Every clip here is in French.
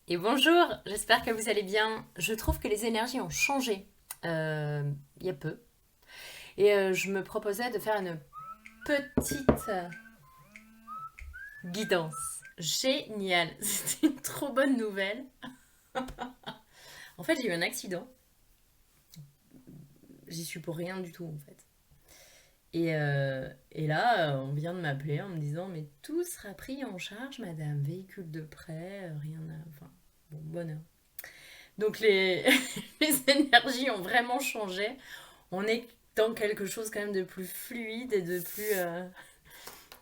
Et bonjour, j'espère que vous allez bien. Je trouve que les énergies ont changé il y a peu. Et je me proposais de faire une petite guidance. Génial, c'était une trop bonne nouvelle. En fait, j'ai eu un accident. J'y suis pour rien du tout en fait. Et là, on vient de m'appeler en me disant mais tout sera pris en charge, madame. Véhicule de prêt, rien à... Enfin, bon, bonheur. Donc les énergies ont vraiment changé. On est dans quelque chose quand même de plus fluide et de plus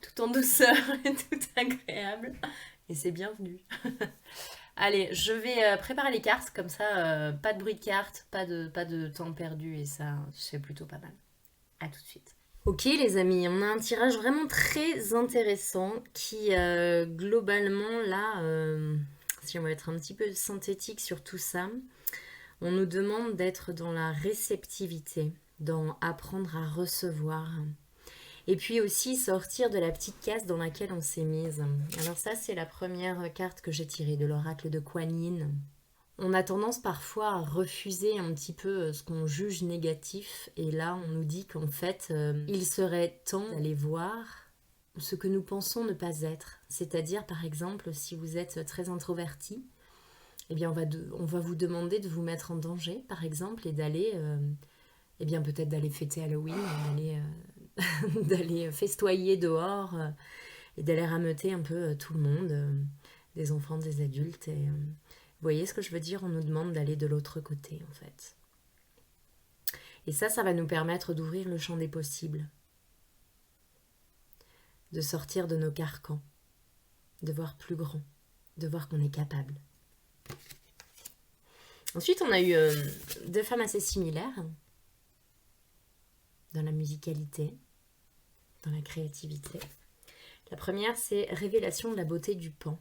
tout en douceur et tout agréable. Et c'est bienvenu. Allez, je vais préparer les cartes, comme ça, pas de bruit de cartes, pas de temps perdu, et ça, c'est plutôt pas mal. À tout de suite. Ok les amis, on a un tirage vraiment très intéressant qui globalement là, si on va être un petit peu synthétique sur tout ça, on nous demande d'être dans la réceptivité, dans apprendre à recevoir. Et puis aussi sortir de la petite case dans laquelle on s'est mise. Alors ça, c'est la première carte que j'ai tirée de l'oracle de Kuan Yin. On a tendance parfois à refuser un petit peu ce qu'on juge négatif. Et là, on nous dit qu'en fait, il serait temps d'aller voir ce que nous pensons ne pas être. C'est-à-dire, par exemple, si vous êtes très introverti, eh bien, on va vous demander de vous mettre en danger, par exemple, et d'aller, eh bien, peut-être d'aller fêter Halloween, d'aller d'aller festoyer dehors et d'aller rameuter un peu tout le monde, des enfants, des adultes. Et, vous voyez ce que je veux dire? On nous demande d'aller de l'autre côté, en fait. Et ça va nous permettre d'ouvrir le champ des possibles, de sortir de nos carcans, de voir plus grand, de voir qu'on est capable. Ensuite, on a eu deux femmes assez similaires dans la musicalité, dans la créativité. La première, c'est Révélation de la beauté du pan.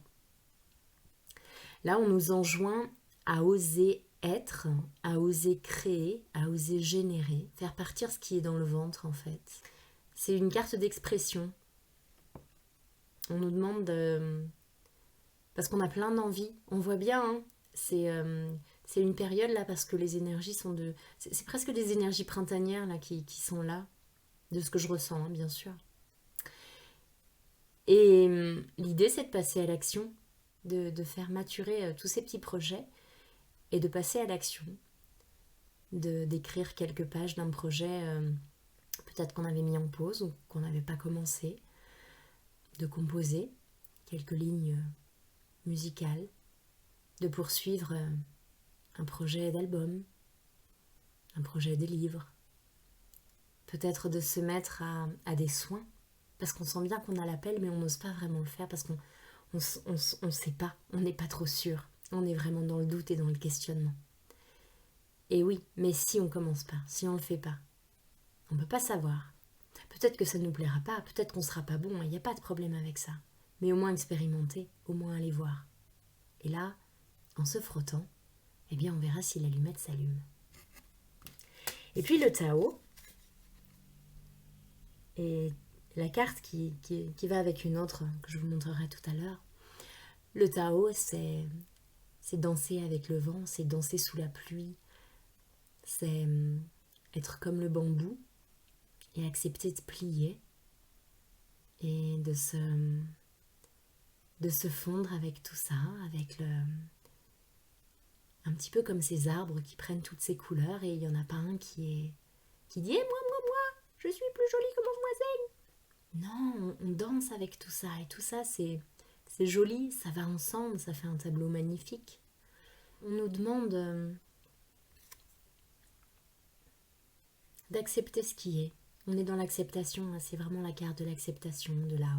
Là, on nous enjoint à oser être, à oser créer, à oser générer, faire partir ce qui est dans le ventre en fait. C'est une carte d'expression. On nous demande de... Parce qu'on a plein d'envies. On voit bien, hein, c'est une période là parce que les énergies sont de... C'est presque des énergies printanières là qui sont là, de ce que je ressens, hein, bien sûr. Et l'idée, c'est de passer à l'action, de faire maturer tous ces petits projets et de passer à l'action, d'écrire quelques pages d'un projet peut-être qu'on avait mis en pause ou qu'on n'avait pas commencé, de composer quelques lignes musicales, de poursuivre un projet d'album, un projet de livre, peut-être de se mettre à des soins, parce qu'on sent bien qu'on a l'appel mais on n'ose pas vraiment le faire parce qu'on on sait pas, on n'est pas trop sûr, on est vraiment dans le doute et dans le questionnement. Et oui, mais si on commence pas, si on le fait pas, on peut pas savoir. Peut-être que ça ne nous plaira pas, peut-être qu'on sera pas bon, il n'y a pas de problème avec ça. Mais au moins expérimenter, au moins aller voir. Et là, en se frottant, eh bien on verra si l'allumette s'allume. Et puis le Tao, et la carte qui va avec une autre que je vous montrerai tout à l'heure. Le Tao, c'est danser avec le vent, c'est danser sous la pluie, c'est être comme le bambou et accepter de plier et de se fondre avec tout ça, avec un petit peu comme ces arbres qui prennent toutes ces couleurs et il n'y en a pas un qui dit moi, je suis plus jolie que mon voisin. Non, on danse avec tout ça et tout ça c'est joli, ça va ensemble, ça fait un tableau magnifique. On nous demande d'accepter ce qui est. On est dans l'acceptation, c'est vraiment la carte de l'acceptation, de la...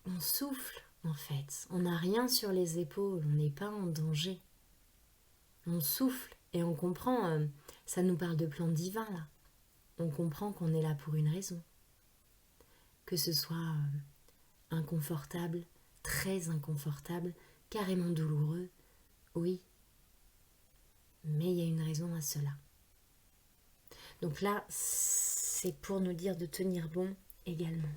On souffle en fait, on n'a rien sur les épaules, on n'est pas en danger. On souffle et on comprend, ça nous parle de plan divin là. On comprend qu'on est là pour une raison. Que ce soit inconfortable, très inconfortable, carrément douloureux, oui. Mais il y a une raison à cela. Donc là, c'est pour nous dire de tenir bon également.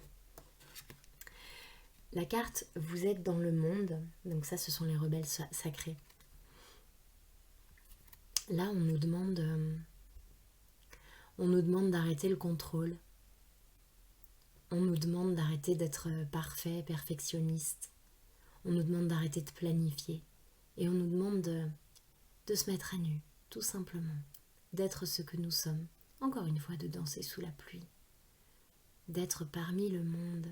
La carte, vous êtes dans le monde, donc ça ce sont les rebelles sacrés. Là on nous demande d'arrêter le contrôle, on nous demande d'arrêter d'être parfait, perfectionniste, on nous demande d'arrêter de planifier, et on nous demande de se mettre à nu, tout simplement, d'être ce que nous sommes, encore une fois de danser sous la pluie, d'être parmi le monde.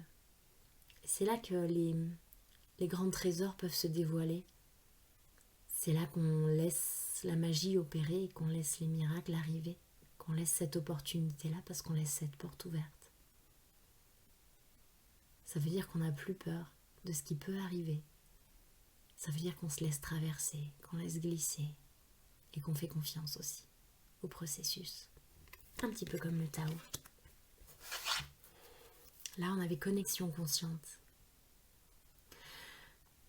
C'est là que les grands trésors peuvent se dévoiler. C'est là qu'on laisse la magie opérer et qu'on laisse les miracles arriver, qu'on laisse cette opportunité-là parce qu'on laisse cette porte ouverte. Ça veut dire qu'on n'a plus peur de ce qui peut arriver. Ça veut dire qu'on se laisse traverser, qu'on laisse glisser et qu'on fait confiance aussi au processus. Un petit peu comme le Tao. Là, on avait connexion consciente.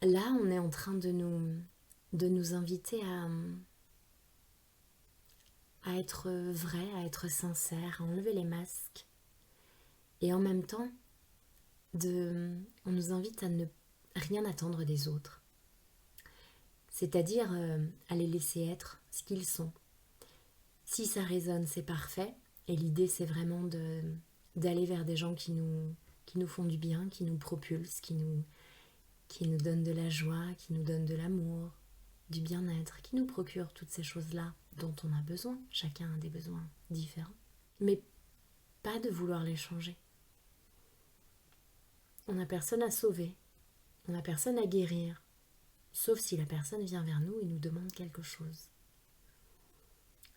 Là, on est en train de nous inviter à être vrai, à être sincère, à enlever les masques. Et en même temps, on nous invite à ne rien attendre des autres. C'est-à-dire à les laisser être ce qu'ils sont. Si ça résonne, c'est parfait. Et l'idée, c'est vraiment d'aller vers des gens qui nous font du bien, qui nous propulsent, qui nous donnent de la joie, qui nous donnent de l'amour, du bien-être, qui nous procurent toutes ces choses-là dont on a besoin. Chacun a des besoins différents. Mais pas de vouloir les changer. On n'a personne à sauver. On n'a personne à guérir. Sauf si la personne vient vers nous et nous demande quelque chose.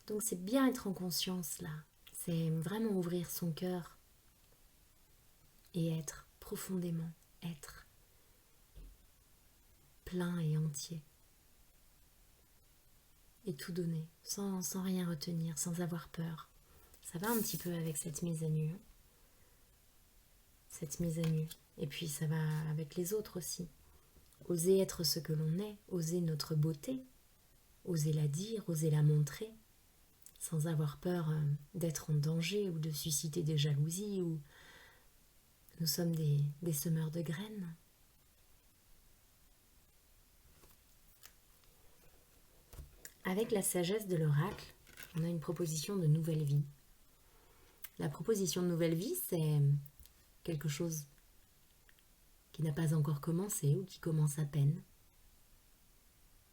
Donc c'est bien être en conscience là. C'est vraiment ouvrir son cœur et être profondément, être plein et entier. Et tout donner, sans rien retenir, sans avoir peur. Ça va un petit peu avec cette mise à nu. Cette mise à nu. Et puis ça va avec les autres aussi. Oser être ce que l'on est, oser notre beauté, oser la dire, oser la montrer, sans avoir peur d'être en danger ou de susciter des jalousies, ou nous sommes des semeurs de graines. Avec la sagesse de l'oracle, on a une proposition de nouvelle vie. La proposition de nouvelle vie, c'est quelque chose qui n'a pas encore commencé ou qui commence à peine.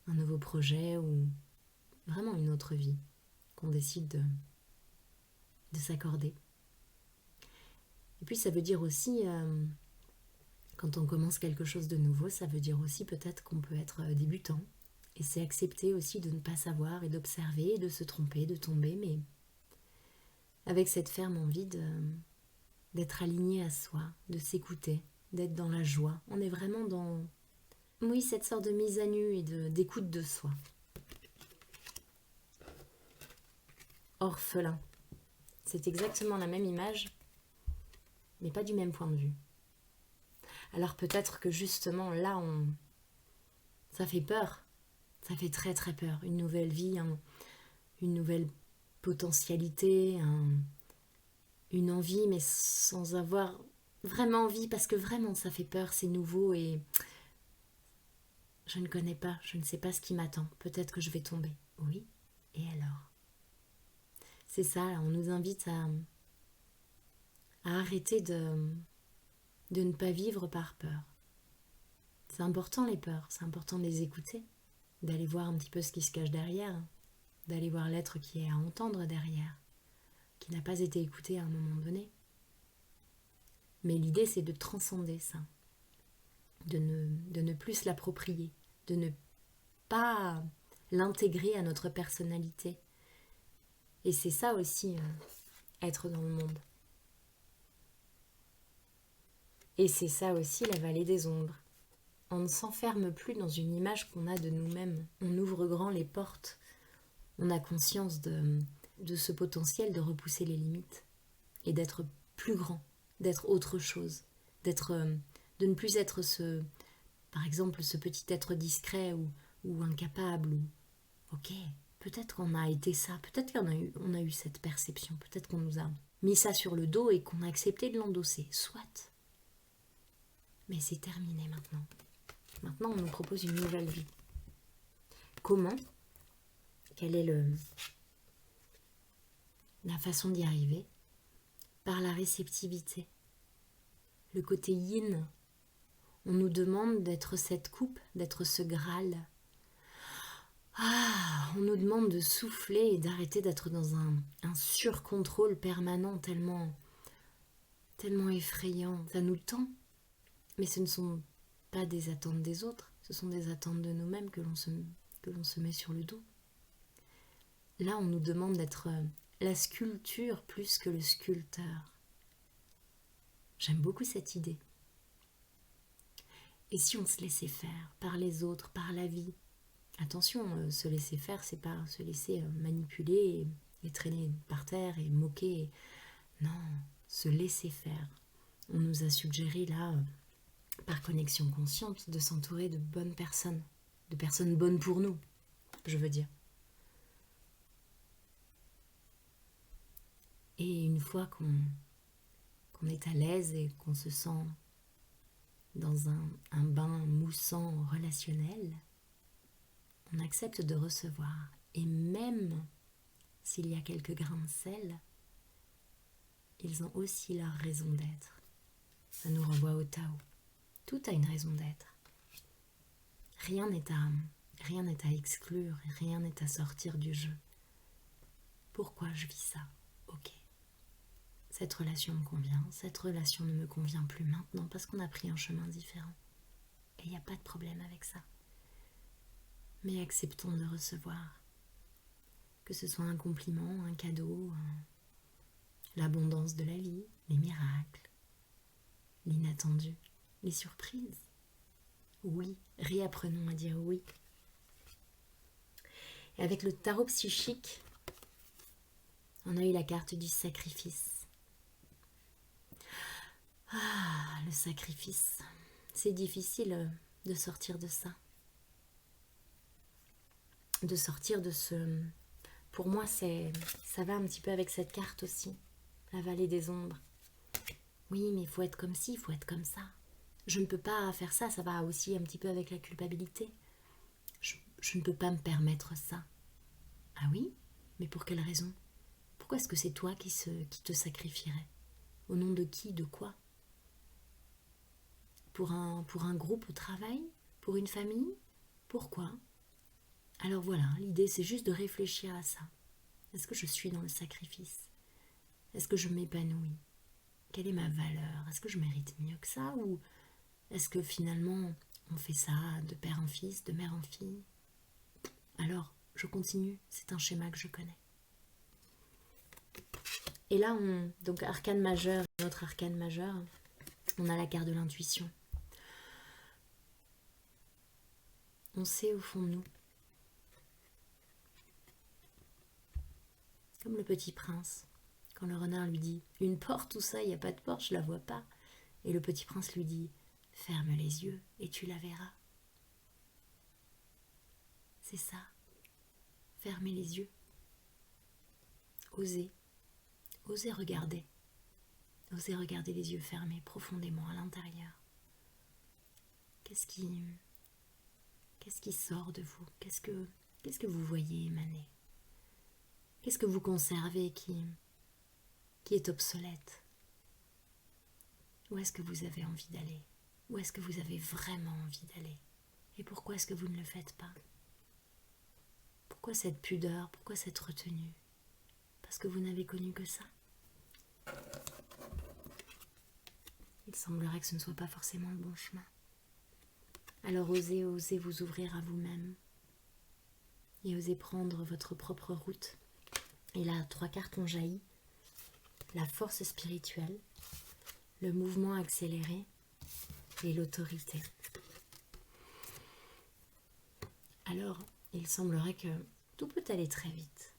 Un nouveau projet ou vraiment une autre vie qu'on décide de s'accorder. Et puis ça veut dire aussi, quand on commence quelque chose de nouveau, ça veut dire aussi peut-être qu'on peut être débutant. Et c'est accepter aussi de ne pas savoir et d'observer, de se tromper, de tomber, mais avec cette ferme envie d'être aligné à soi, de s'écouter, d'être dans la joie. On est vraiment dans, oui, cette sorte de mise à nu et d'écoute de soi. Orphelin. C'est exactement la même image, mais pas du même point de vue. Alors peut-être que justement là, ça fait peur. Ça fait très très peur. Une nouvelle vie, une nouvelle potentialité, une envie, mais sans avoir vraiment envie, parce que vraiment ça fait peur, c'est nouveau et je ne connais pas, je ne sais pas ce qui m'attend. Peut-être que je vais tomber. Oui, et alors? C'est ça, on nous invite à arrêter de ne pas vivre par peur. C'est important les peurs, c'est important de les écouter, d'aller voir un petit peu ce qui se cache derrière, d'aller voir l'être qui est à entendre derrière, qui n'a pas été écouté à un moment donné. Mais l'idée, c'est de transcender ça, de ne plus se l'approprier, de ne pas l'intégrer à notre personnalité. Et c'est ça aussi, être dans le monde. Et c'est ça aussi la vallée des ombres. On ne s'enferme plus dans une image qu'on a de nous-mêmes. On ouvre grand les portes. On a conscience de ce potentiel de repousser les limites et d'être plus grand, d'être autre chose, de ne plus être par exemple, ce petit être discret ou incapable. Ok, peut-être qu'on a été ça, peut-être qu'on a eu cette perception, peut-être qu'on nous a mis ça sur le dos et qu'on a accepté de l'endosser, soit. Mais c'est terminé maintenant. Maintenant, on nous propose une nouvelle vie. Comment? Quelle est la façon d'y arriver? Par la réceptivité. Le côté yin. On nous demande d'être cette coupe, d'être ce Graal. On nous demande de souffler et d'arrêter d'être dans un surcontrôle permanent tellement effrayant. Ça nous tend. Mais ce ne sont pas des attentes des autres, ce sont des attentes de nous-mêmes que l'on se met sur le dos. Là, on nous demande d'être la sculpture plus que le sculpteur. J'aime beaucoup cette idée. Et si on se laissait faire par les autres, par la vie? Attention, se laisser faire, c'est pas se laisser manipuler et traîner par terre et moquer. Non, se laisser faire. On nous a suggéré là, par connexion consciente, de s'entourer de bonnes personnes bonnes pour nous, je veux dire. Et une fois qu'on est à l'aise et qu'on se sent dans un bain moussant relationnel, on accepte de recevoir. Et même s'il y a quelques grains de sel, ils ont aussi leur raison d'être. Ça nous renvoie au Tao. Tout a une raison d'être. Rien n'est à exclure, rien n'est à sortir du jeu. Pourquoi je vis ça? Ok. Cette relation me convient, cette relation ne me convient plus maintenant parce qu'on a pris un chemin différent. Et il n'y a pas de problème avec ça. Mais acceptons de recevoir. Que ce soit un compliment, un cadeau, l'abondance de la vie, les miracles, l'inattendu, les surprises. Oui, réapprenons à dire oui. Et avec le tarot psychique, on a eu la carte du sacrifice. Le sacrifice. C'est difficile de sortir de ça. De sortir de ce... Pour moi, ça va un petit peu avec cette carte aussi. La vallée des ombres. Oui, mais il faut être comme ci, il faut être comme ça. Je ne peux pas faire ça, ça va aussi un petit peu avec la culpabilité. Je ne peux pas me permettre ça. Ah oui? Mais pour quelle raison? Pourquoi est-ce que c'est toi qui te sacrifierais? Au nom de qui? De quoi? Pour un groupe au travail? Pour une famille? Pourquoi? Alors voilà, l'idée c'est juste de réfléchir à ça. Est-ce que je suis dans le sacrifice? Est-ce que je m'épanouis? Quelle est ma valeur? Est-ce que je mérite mieux que ça? Ou est-ce que finalement on fait ça de père en fils, de mère en fille? Alors, je continue, c'est un schéma que je connais. Et là, donc arcane majeur, notre arcane majeur, on a la carte de l'intuition. On sait au fond de nous. Comme le petit prince, quand le renard lui dit « Une porte, tout ça, il n'y a pas de porte, je la vois pas. » Et le petit prince lui dit « Ferme les yeux et tu la verras. » C'est ça. Fermez les yeux. Osez. Osez regarder. Osez regarder les yeux fermés profondément à l'intérieur. Qu'est-ce qui sort de vous? Qu'est-ce que vous voyez émaner? Qu'est-ce que vous conservez qui est obsolète? Où est-ce que vous avez envie d'aller? Où est-ce que vous avez vraiment envie d'aller? Et pourquoi est-ce que vous ne le faites pas? Pourquoi cette pudeur? Pourquoi cette retenue? Parce que vous n'avez connu que ça? Il semblerait que ce ne soit pas forcément le bon chemin. Alors osez vous ouvrir à vous-même et osez prendre votre propre route. Et là, 3 cartes ont jailli. La force spirituelle, le mouvement accéléré et l'autorité. Alors, il semblerait que tout peut aller très vite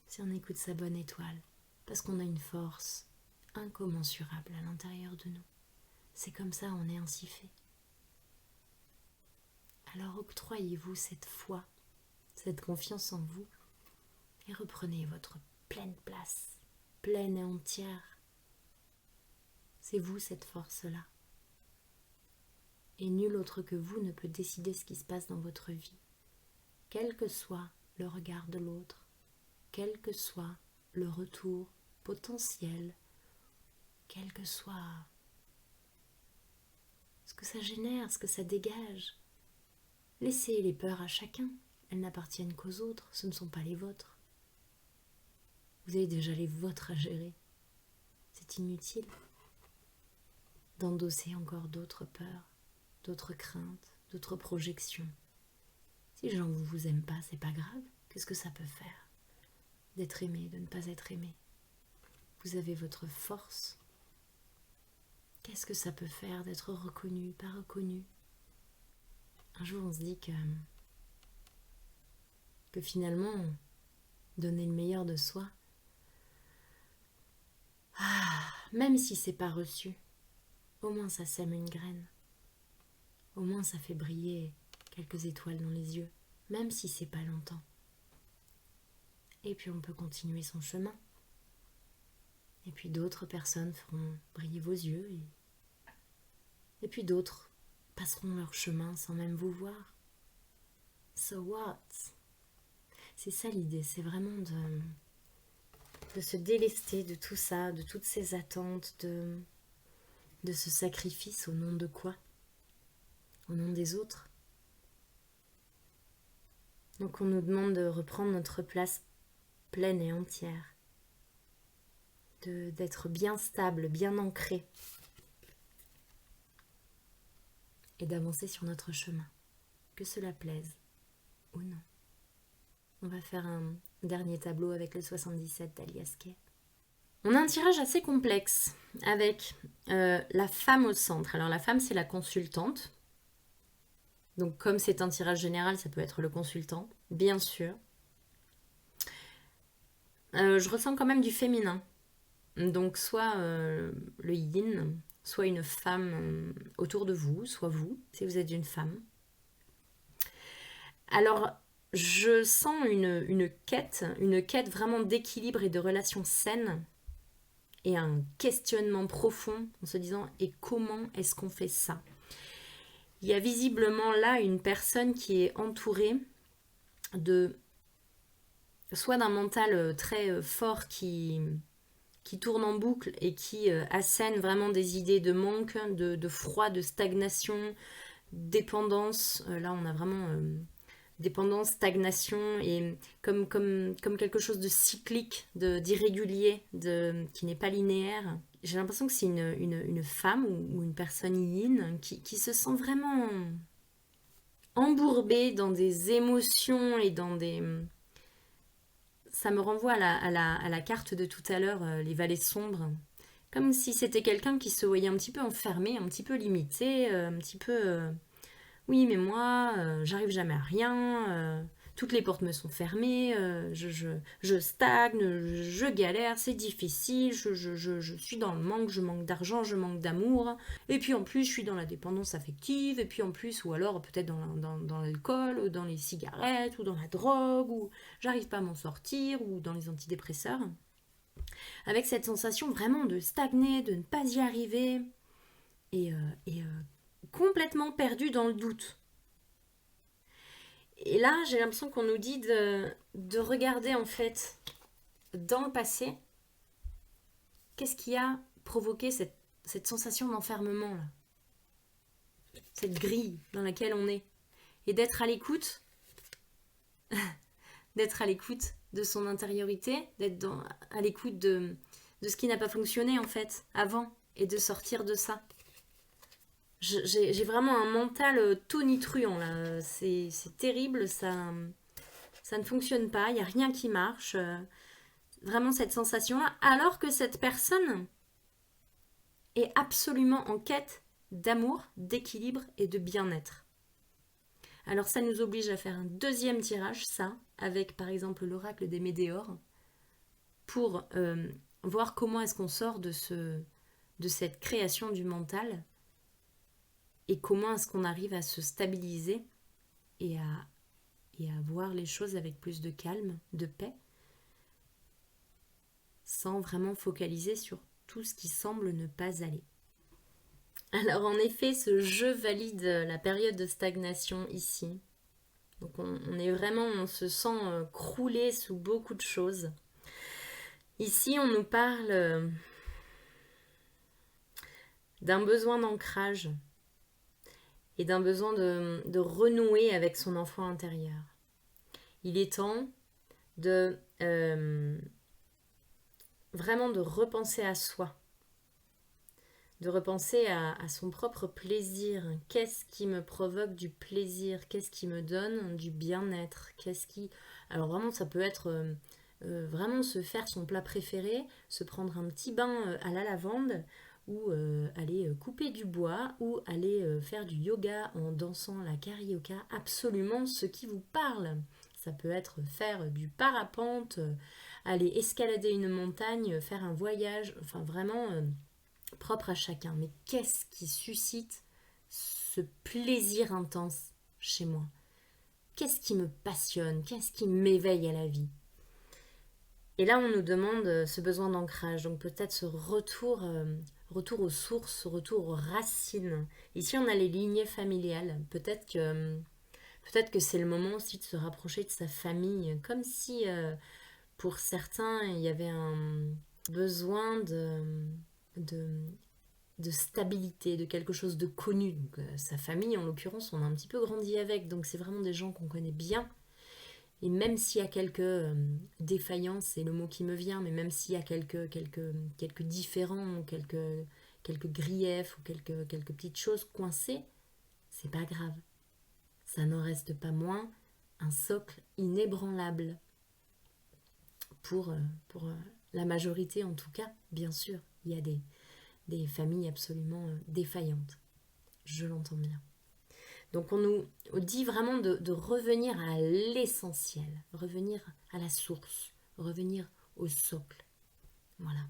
si on écoute sa bonne étoile, parce qu'on a une force incommensurable à l'intérieur de nous. C'est comme ça, on est ainsi fait. Alors octroyez-vous cette foi, cette confiance en vous, et reprenez votre pleine place, pleine et entière. C'est vous cette force-là. Et nul autre que vous ne peut décider ce qui se passe dans votre vie. Quel que soit le regard de l'autre, quel que soit le retour potentiel, quel que soit ce que ça génère, ce que ça dégage. Laissez les peurs à chacun, elles n'appartiennent qu'aux autres, ce ne sont pas les vôtres. Vous avez déjà les vôtres à gérer. C'est inutile d'endosser encore d'autres peurs, d'autres craintes, d'autres projections. Si les gens ne vous aiment pas, c'est pas grave. Qu'est-ce que ça peut faire d'être aimé, de ne pas être aimé? Vous avez votre force. Qu'est-ce que ça peut faire d'être reconnu, pas reconnu? Un jour, on se dit que finalement, donner le meilleur de soi, même si c'est pas reçu, au moins ça sème une graine. Au moins ça fait briller quelques étoiles dans les yeux, même si c'est pas longtemps. Et puis on peut continuer son chemin. Et puis d'autres personnes feront briller vos yeux. Et puis d'autres passeront leur chemin sans même vous voir. So what? C'est ça l'idée, c'est vraiment de se délester de tout ça, de toutes ces attentes, de ce sacrifice au nom de quoi? Au nom des autres. Donc on nous demande de reprendre notre place pleine et entière, d'être bien stable, bien ancré, et d'avancer sur notre chemin, que cela plaise ou non. On va faire un dernier tableau avec le 77 d'Alias Kay. On a un tirage assez complexe avec la femme au centre. Alors la femme, c'est la consultante. Donc comme c'est un tirage général, ça peut être le consultant, bien sûr. Je ressens quand même du féminin. Donc soit le yin, soit une femme autour de vous, soit vous, si vous êtes une femme. Alors, je sens une quête vraiment d'équilibre et de relations saines, et un questionnement profond en se disant « et comment est-ce qu'on fait ça ?» Il y a visiblement là une personne qui est entourée de soit d'un mental très fort qui tourne en boucle et qui assène vraiment des idées de manque, de froid, de stagnation, dépendance. Là, on a vraiment dépendance, stagnation et comme quelque chose de cyclique, d'irrégulier, qui n'est pas linéaire. J'ai l'impression que c'est une femme ou une personne yin qui se sent vraiment embourbée dans des émotions et dans des... Ça me renvoie à la carte de tout à l'heure, les vallées sombres. Comme si c'était quelqu'un qui se voyait un petit peu enfermé, un petit peu limité, un petit peu... oui, mais moi, j'arrive jamais à rien, toutes les portes me sont fermées, je stagne, je galère, c'est difficile, je suis dans le manque, je manque d'argent, je manque d'amour, et puis en plus je suis dans la dépendance affective, et puis en plus, ou alors peut-être dans l'alcool, ou dans les cigarettes, ou dans la drogue, ou j'arrive pas à m'en sortir, ou dans les antidépresseurs. Avec cette sensation vraiment de stagner, de ne pas y arriver, et complètement perdu dans le doute. Et là, j'ai l'impression qu'on nous dit de regarder en fait dans le passé, qu'est-ce qui a provoqué cette sensation d'enfermement là, cette grille dans laquelle on est, et d'être à l'écoute, d'être à l'écoute de son intériorité, d'être à l'écoute de ce qui n'a pas fonctionné en fait avant, et de sortir de ça. J'ai vraiment un mental tonitruant là, c'est terrible, ça ne fonctionne pas, il n'y a rien qui marche, vraiment cette sensation là, alors que cette personne est absolument en quête d'amour, d'équilibre et de bien-être. Alors ça nous oblige à faire un deuxième tirage, ça, avec par exemple l'oracle des Médéores, pour voir comment est-ce qu'on sort de cette création du mental, et comment est-ce qu'on arrive à se stabiliser et à voir les choses avec plus de calme, de paix, sans vraiment focaliser sur tout ce qui semble ne pas aller. Alors en effet, ce jeu valide la période de stagnation ici. Donc on est vraiment, on se sent croulé sous beaucoup de choses. Ici, on nous parle d'un besoin d'ancrage et d'un besoin de renouer avec son enfant intérieur. Il est temps de vraiment de repenser à soi, de repenser à son propre plaisir. Qu'est-ce qui me provoque du plaisir? Qu'est-ce qui me donne du bien-être? Qu'est-ce qui... Alors vraiment, ça peut être vraiment se faire son plat préféré, se prendre un petit bain à la lavande, ou aller couper du bois, ou aller faire du yoga en dansant la carioca, absolument ce qui vous parle. Ça peut être faire du parapente, aller escalader une montagne, faire un voyage, enfin vraiment propre à chacun. Mais qu'est-ce qui suscite ce plaisir intense chez moi? Qu'est-ce qui me passionne? Qu'est-ce qui m'éveille à la vie? Et là, on nous demande ce besoin d'ancrage, donc peut-être ce retour aux sources, retour aux racines. Ici, on a les lignées familiales. Peut-être que c'est le moment aussi de se rapprocher de sa famille, comme si pour certains, il y avait un besoin de, de stabilité, de quelque chose de connu. Donc, sa famille, en l'occurrence, on a un petit peu grandi avec, donc c'est vraiment des gens qu'on connaît bien. Et même s'il y a quelques défaillances, c'est le mot qui me vient, mais même s'il y a quelques différends, quelques griefs ou quelques petites choses coincées, c'est pas grave. Ça n'en reste pas moins un socle inébranlable. Pour la majorité en tout cas, bien sûr, il y a des familles absolument défaillantes. Je l'entends bien. Donc on nous dit vraiment de revenir à l'essentiel, revenir à la source, revenir au socle. Voilà.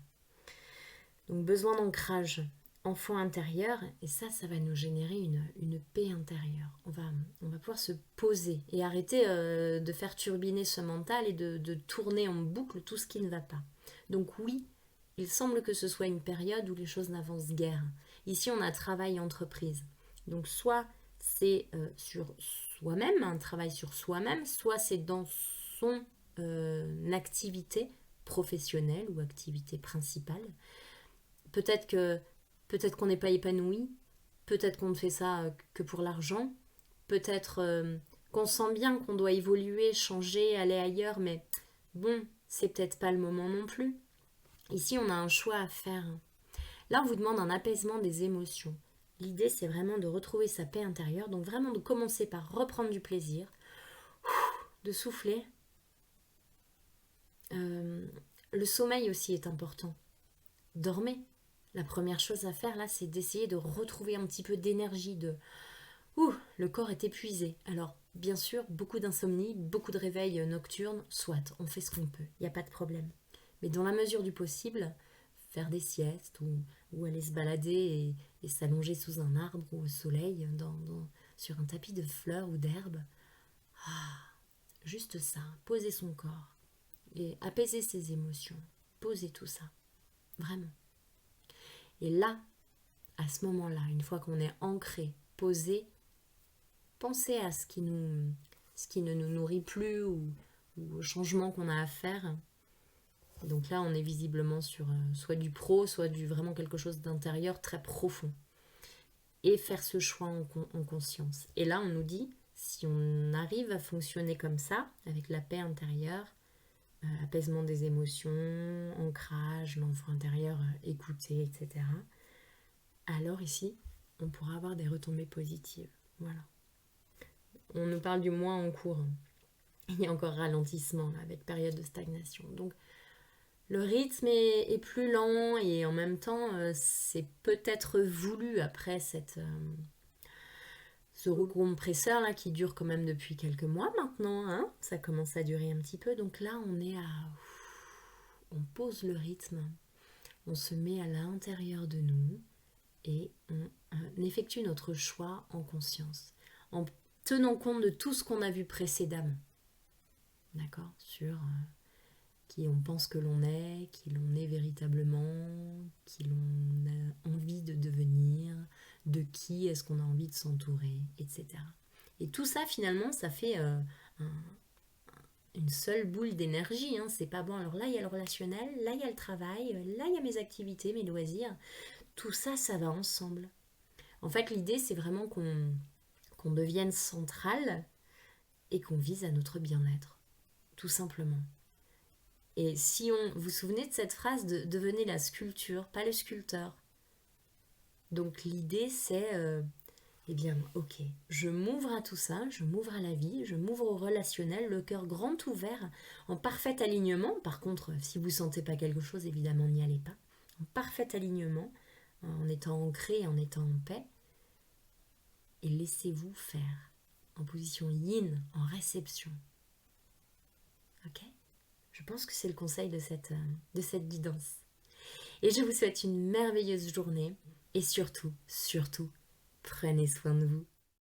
Donc besoin d'ancrage, enfant intérieur, et ça va nous générer une paix intérieure. On va pouvoir se poser et arrêter de faire turbiner ce mental et de tourner en boucle tout ce qui ne va pas. Donc oui, il semble que ce soit une période où les choses n'avancent guère. Ici, on a travail entreprise. Donc soit c'est sur soi-même, un travail sur soi-même, soit c'est dans son activité professionnelle ou activité principale. Peut-être que peut-être qu'on n'est pas épanoui, peut-être qu'on ne fait ça que pour l'argent, peut-être qu'on sent bien qu'on doit évoluer, changer, aller ailleurs, mais bon, c'est peut-être pas le moment non plus. Ici, on a un choix à faire. Là, on vous demande un apaisement des émotions. L'idée, c'est vraiment de retrouver sa paix intérieure, donc vraiment de commencer par reprendre du plaisir, de souffler. Le sommeil aussi est important. Dormez. La première chose à faire là, c'est d'essayer de retrouver un petit peu d'énergie, le corps est épuisé. Alors, bien sûr, beaucoup d'insomnie, beaucoup de réveils nocturnes, soit, on fait ce qu'on peut, il n'y a pas de problème. Mais dans la mesure du possible, faire des siestes ou aller se balader et s'allonger sous un arbre ou au soleil, sur un tapis de fleurs ou d'herbes. Ah, juste ça, poser son corps et apaiser ses émotions, poser tout ça, vraiment. Et là, à ce moment-là, une fois qu'on est ancré, posé, pensez à ce qui ne nous nourrit plus ou au changement qu'on a à faire. Donc là, on est visiblement sur soit du pro, soit du vraiment quelque chose d'intérieur très profond. Et faire ce choix en conscience. Et là, on nous dit, si on arrive à fonctionner comme ça, avec la paix intérieure, apaisement des émotions, ancrage, l'enfant intérieur écouté, etc., alors ici, on pourra avoir des retombées positives. Voilà. On nous parle du mois en cours. Il y a encore ralentissement là, avec période de stagnation. Donc le rythme est plus lent et en même temps c'est peut-être voulu après ce rouleau compresseur là qui dure quand même depuis quelques mois maintenant. Hein, ça commence à durer un petit peu. Donc là on pose le rythme, on se met à l'intérieur de nous et on effectue notre choix en conscience, en tenant compte de tout ce qu'on a vu précédemment. D'accord, sur qui on pense que l'on est, qui l'on est véritablement, qui l'on a envie de devenir, de qui est-ce qu'on a envie de s'entourer, etc. Et tout ça, finalement, ça fait une seule boule d'énergie. Hein. C'est pas bon. Alors là, il y a le relationnel, là, il y a le travail, là, il y a mes activités, mes loisirs. Tout ça, ça va ensemble. En fait, l'idée, c'est vraiment qu'on devienne central et qu'on vise à notre bien-être. Tout simplement. Et si on... Vous vous souvenez de cette phrase de devenez la sculpture, pas le sculpteur. Donc l'idée, c'est... eh bien, ok, je m'ouvre à tout ça, je m'ouvre à la vie, je m'ouvre au relationnel, le cœur grand ouvert, en parfait alignement. Par contre, si vous ne sentez pas quelque chose, évidemment, n'y allez pas. En parfait alignement, en étant ancré, en étant en paix. Et laissez-vous faire, en position yin, en réception. Ok ? Je pense que c'est le conseil de cette guidance. Et je vous souhaite une merveilleuse journée. Et surtout, surtout, prenez soin de vous.